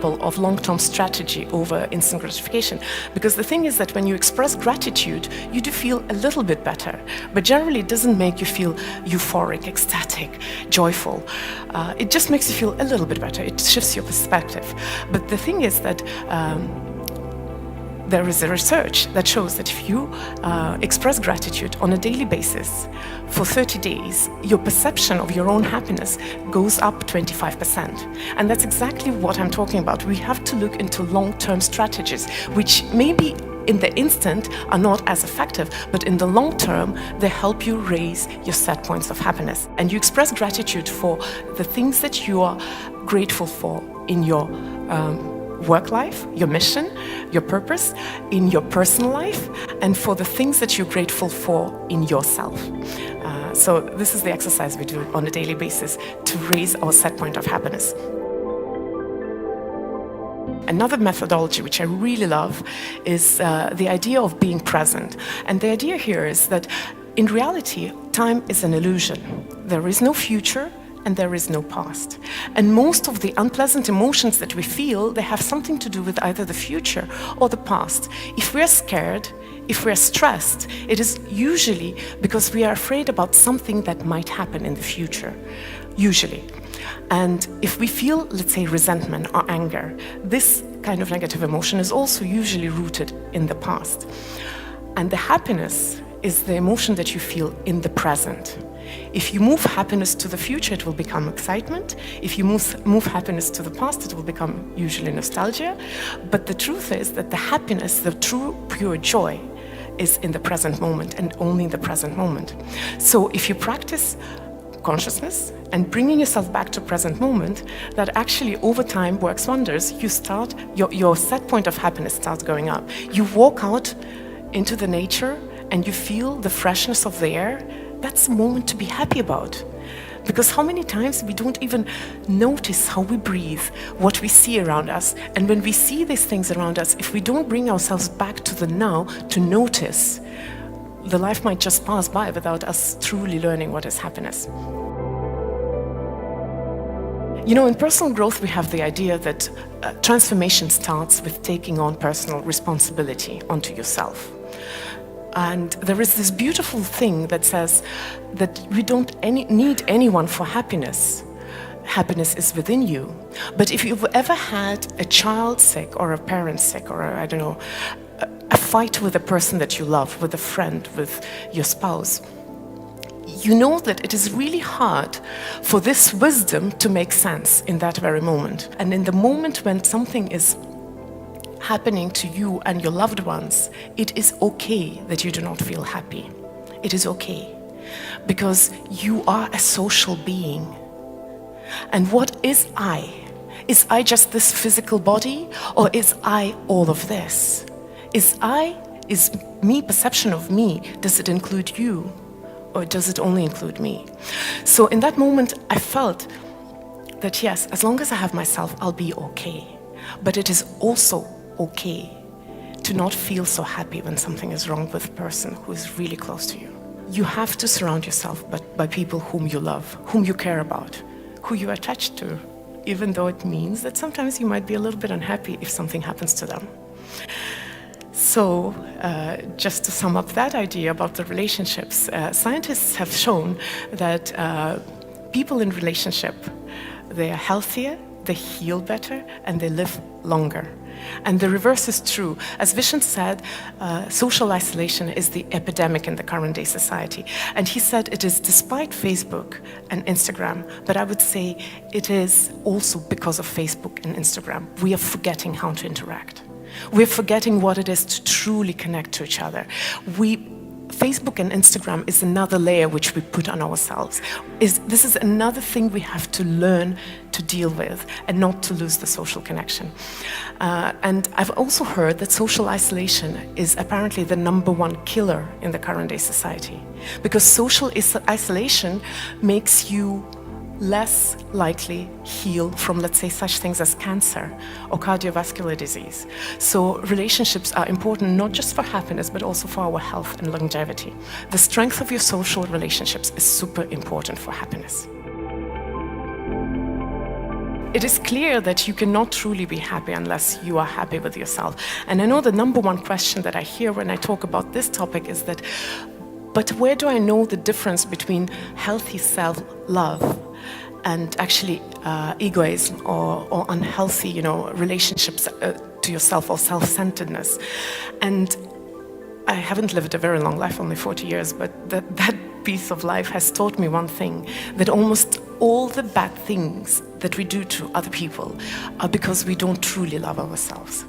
of long-term strategy over instant gratification, because the thing is that when you express gratitude, you do feel a little bit better, but generally it doesn't make you feel euphoric, ecstatic, joyful. It just makes you feel a little bit better. It shifts your perspective. But the thing is that there is a research that shows that if you express gratitude on a daily basis for 30 days, your perception of your own happiness goes up 25%. And that's exactly what I'm talking about. We have to look into long-term strategies, which maybe in the instant are not as effective, but in the long term, they help you raise your set points of happiness. And you express gratitude for the things that you are grateful for in your work life, your mission, your purpose, in your personal life, and for the things that you're grateful for in yourself. So this is the exercise we do on a daily basis to raise our set point of happiness. Another methodology which I really love is the idea of being present. And the idea here is that in reality, time is an illusion. There is no future, and there is no past. And most of the unpleasant emotions that we feel, they have something to do with either the future or the past. If we're scared, if we're stressed, it is usually because we are afraid about something that might happen in the future, usually. And if we feel, let's say, resentment or anger, this kind of negative emotion is also usually rooted in the past. And the happiness is the emotion that you feel in the present. If you move happiness to the future, it will become excitement. If you move happiness to the past, it will become usually nostalgia. But the truth is that the happiness, the true pure joy, is in the present moment and only in the present moment. So if you practice consciousness and bringing yourself back to present moment, that actually over time works wonders. You start, your set point of happiness starts going up. You walk out into the nature and you feel the freshness of the air. That's a moment to be happy about. Because how many times we don't even notice how we breathe, what we see around us. And when we see these things around us, if we don't bring ourselves back to the now to notice, the life might just pass by without us truly learning what is happiness. You know, in personal growth, we have the idea that transformation starts with taking on personal responsibility onto yourself. And there is this beautiful thing that says that we don't need anyone for happiness. Happiness is within you. But if you've ever had a child sick or a parent sick or, I don't know, a fight with a person that you love, with a friend, with your spouse, you know that it is really hard for this wisdom to make sense in that very moment. And in the moment when something is happening to you and your loved ones, it is okay that you do not feel happy. It is okay. Because you are a social being. And what is I? Is I just this physical body, or is I all of this? Is me, perception of me, does it include you? Or does it only include me? So in that moment, I felt that yes, as long as I have myself, I'll be okay. But it is also okay to not feel so happy when something is wrong with a person who is really close to you. You have to surround yourself by people whom you love, whom you care about, who you are attached to, even though it means that sometimes you might be a little bit unhappy if something happens to them. So, just to sum up that idea about the relationships, scientists have shown that people in relationship, they are healthier, they heal better, and they live longer. And the reverse is true. As Vishen said, social isolation is the epidemic in the current day society. And he said it is despite Facebook and Instagram, but I would say it is also because of Facebook and Instagram. We are forgetting how to interact. We're forgetting what it is to truly connect to each other. Facebook and Instagram is another layer which we put on ourselves. This is another thing we have to learn to deal with and not to lose the social connection. And I've also heard that social isolation is apparently the #1 killer in the current day society. Because social isolation makes you less likely heal from, let's say, such things as cancer or cardiovascular disease. So relationships are important not just for happiness, but also for our health and longevity. The strength of your social relationships is super important for happiness. it is clear that you cannot truly be happy unless you are happy with yourself. And I know the number one question that I hear when I talk about this topic is that, but where do I know the difference between healthy self-love and actually egoism or unhealthy, relationships to yourself or self-centeredness? And I haven't lived a very long life, only 40 years, but that piece of life has taught me one thing, that almost all the bad things that we do to other people are because we don't truly love ourselves.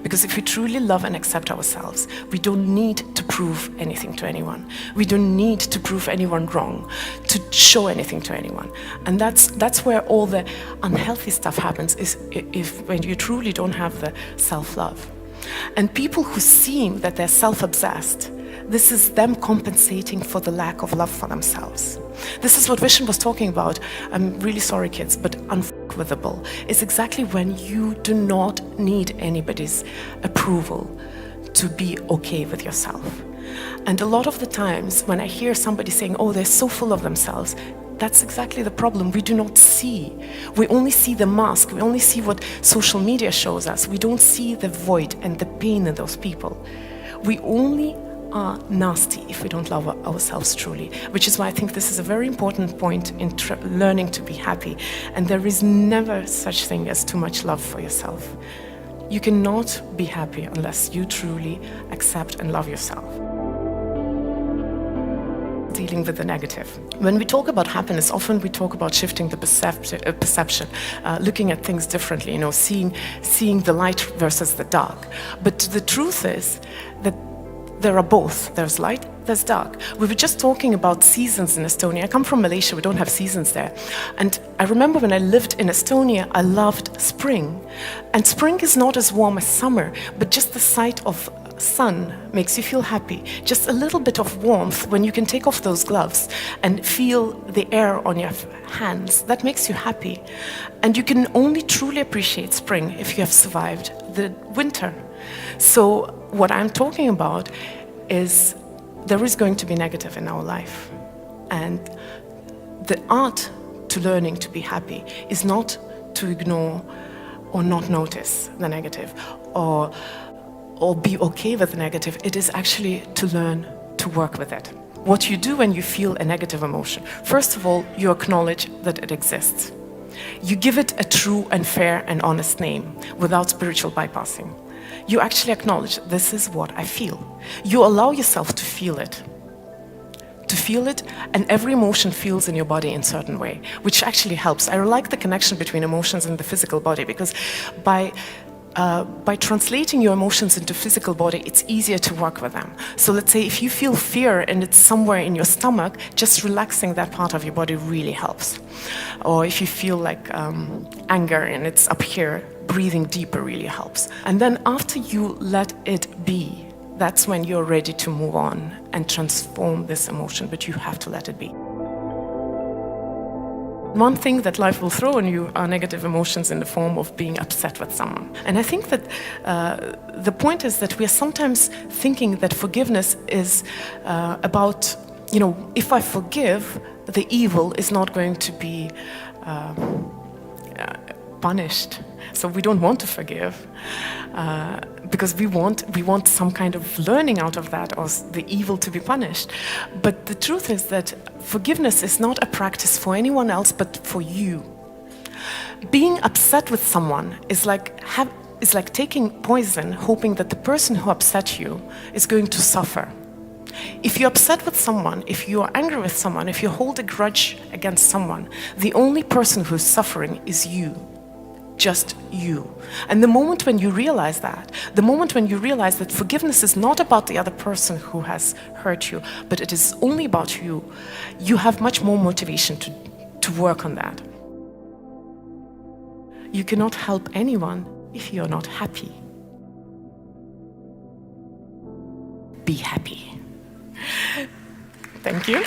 Because if we truly love and accept ourselves, we don't need to prove anything to anyone. We don't need to prove anyone wrong, to show anything to anyone. And that's where all the unhealthy stuff happens, is when you truly don't have the self-love. And people who seem that they're self-obsessed, this is them compensating for the lack of love for themselves. This is what Vishen was talking about. I'm really sorry, kids, but unforgivable is exactly when you do not need anybody's approval to be okay with yourself. And a lot of the times when I hear somebody saying, oh, they're so full of themselves, that's exactly the problem. We do not see. We only see the mask. We only see what social media shows us. We don't see the void and the pain in those people. We only are nasty if we don't love ourselves truly, which is why I think this is a very important point in learning to be happy. And there is never such thing as too much love for yourself. You cannot be happy unless you truly accept and love yourself. Dealing with the negative. When we talk about happiness, often we talk about shifting the perception, looking at things differently, seeing the light versus the dark. But the truth is that there are both. There's light, there's dark. We were just talking about seasons in Estonia. I come from Malaysia, we don't have seasons there. And I remember when I lived in Estonia, I loved spring. And spring is not as warm as summer, but just the sight of sun makes you feel happy. Just a little bit of warmth when you can take off those gloves and feel the air on your hands, that makes you happy. And you can only truly appreciate spring if you have survived the winter. So what I'm talking about is there is going to be negative in our life. And the art to learning to be happy is not to ignore or not notice the negative or be okay with the negative. It is actually to learn to work with it. What you do when you feel a negative emotion, first of all, you acknowledge that it exists. You give it a true and fair and honest name without spiritual bypassing. You actually acknowledge, this is what I feel. You allow yourself to feel it. And every emotion feels in your body in a certain way, which actually helps. I like the connection between emotions and the physical body, because by translating your emotions into physical body, it's easier to work with them. So let's say if you feel fear and it's somewhere in your stomach, just relaxing that part of your body really helps. Or if you feel like anger and it's up here, breathing deeper really helps. And then after you let it be, that's when you're ready to move on and transform this emotion, but you have to let it be. One thing that life will throw on you are negative emotions in the form of being upset with someone. And I think that the point is that we are sometimes thinking that forgiveness is about, if I forgive, the evil is not going to be punished. So we don't want to forgive because we want some kind of learning out of that, or the evil to be punished. But the truth is that forgiveness is not a practice for anyone else but for you. Being upset with someone is like taking poison, hoping that the person who upset you is going to suffer. If you're upset with someone, if you are angry with someone, if you hold a grudge against someone, the only person who's suffering is you. Just you. And the moment when you realize that, the moment when you realize that forgiveness is not about the other person who has hurt you, but it is only about you, you have much more motivation to work on that. You cannot help anyone if you're not happy. Be happy. Thank you.